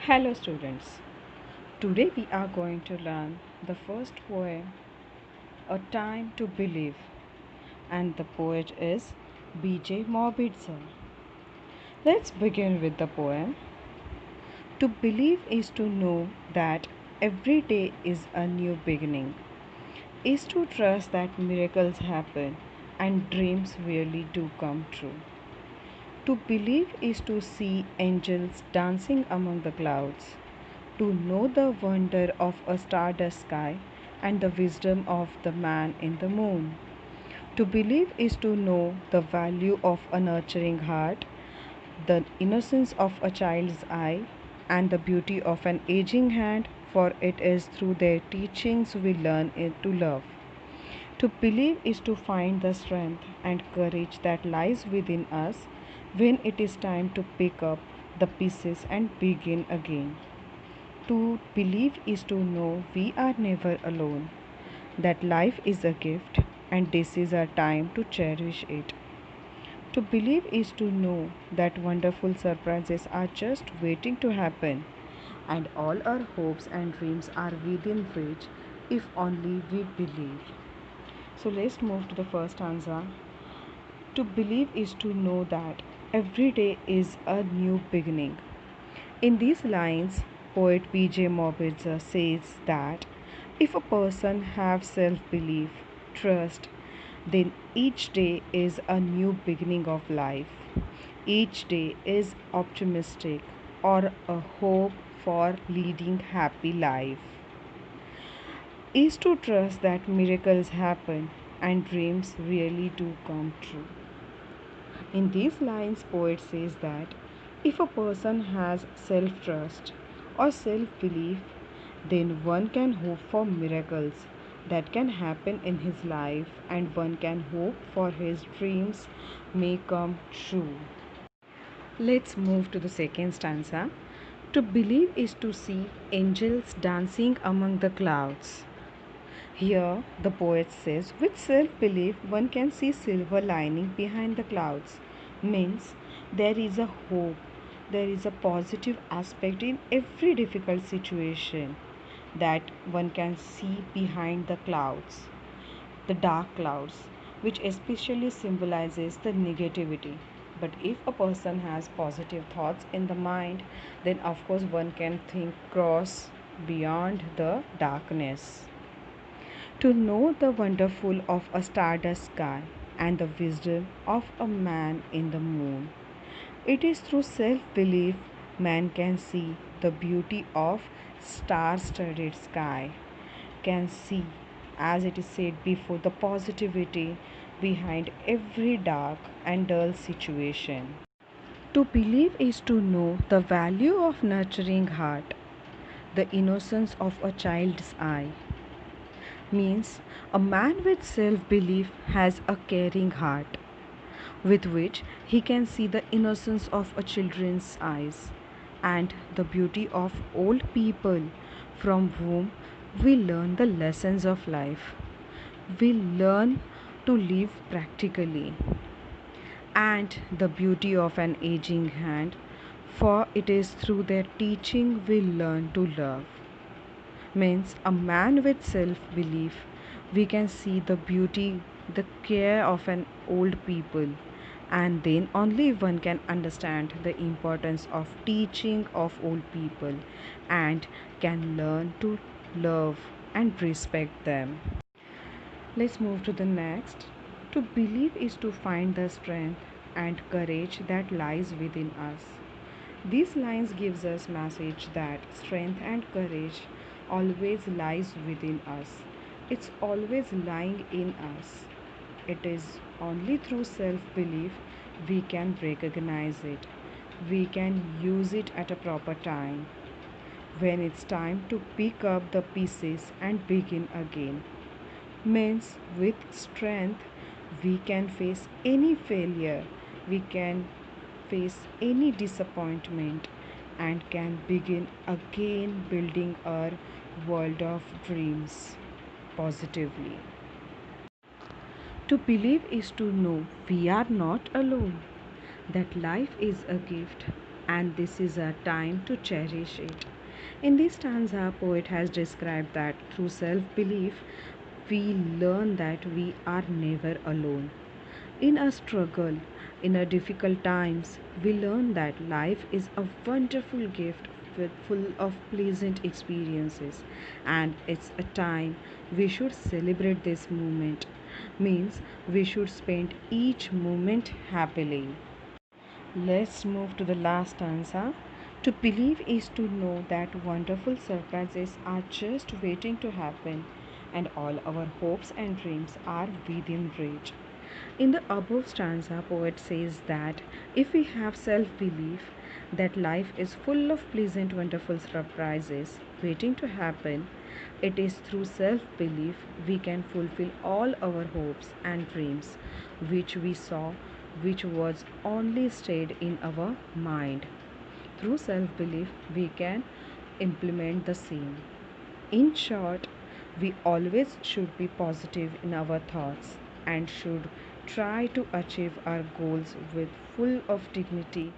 Hello, students. Today we are going to learn the first poem, A Time to Believe, and the poet is B.J. Morbidza. Let's begin with the poem. To believe is to know that every day is a new beginning, is to trust that miracles happen and dreams really do come true. To believe is to see angels dancing among the clouds, to know the wonder of a stardust sky and the wisdom of the man in the moon. To believe is to know the value of a nurturing heart, the innocence of a child's eye, and the beauty of an aging hand, for it is through their teachings we learn to love. To believe is to find the strength and courage that lies within us when it is time to pick up the pieces and begin again. To believe is to know we are never alone, that life is a gift and this is our time to cherish it. To believe is to know that wonderful surprises are just waiting to happen and all our hopes and dreams are within reach if only we believe. So let's move to the first stanza. To believe is to know that every day is a new beginning. In these lines, poet B.J. Morbidza says that if a person have self-belief, trust, then each day is a new beginning of life. Each day is optimistic or a hope for leading happy life. Is to trust that miracles happen and dreams really do come true. In these lines, poet says that if a person has self-trust or self-belief, then one can hope for miracles that can happen in his life and one can hope for his dreams may come true. Let's move to the second stanza. To believe is to see angels dancing among the clouds. Here, the poet says, with self belief, one can see silver lining behind the clouds. Means there is a hope, there is a positive aspect in every difficult situation that one can see behind the clouds, the dark clouds, which especially symbolizes the negativity. But if a person has positive thoughts in the mind, then of course one can think cross beyond the darkness. To know the wonderful of a stardust sky and the wisdom of a man in the moon. It is through self belief man can see the beauty of star studded sky, can see, as it is said before, the positivity behind every dark and dull situation. To believe is to know the value of nurturing heart, the innocence of a child's eye. Means a man with self belief has a caring heart with which he can see the innocence of a children's eyes and the beauty of old people from whom we learn the lessons of life. We learn to live practically and the beauty of an aging hand, for it is through their teaching we learn to love. Means a man with self belief, we can see the beauty, the care of an old people, and then only one can understand the importance of teaching of old people and can learn to love and respect them. Let's move to the next. To believe is to find the strength and courage that lies within us. These lines gives us message that strength and courage always lies within us. It's always lying in us. It is only through self-belief we can recognize it. We can use it at a proper time when it's time to pick up the pieces and begin again. Means with strength we can face any failure, we can face any disappointment and can begin again building our world of dreams positively. To believe is to know we are not alone, that life is a gift and this is a time to cherish it. In this stanza, poet has described that through self-belief, we learn that we are never alone. In a struggle, in a difficult times, we learn that life is a wonderful gift with full of pleasant experiences, and it's a time we should celebrate this moment. Means we should spend each moment happily. Let's move to the last stanza. To believe is to know that wonderful surprises are just waiting to happen, and all our hopes and dreams are within reach. In the above stanza, poet says that if we have self-belief that life is full of pleasant, wonderful surprises waiting to happen, it is through self-belief we can fulfill all our hopes and dreams which we saw, which was only stayed in our mind. Through self-belief we can implement the same. In short, we always should be positive in our thoughts and should try to achieve our goals with full of dignity.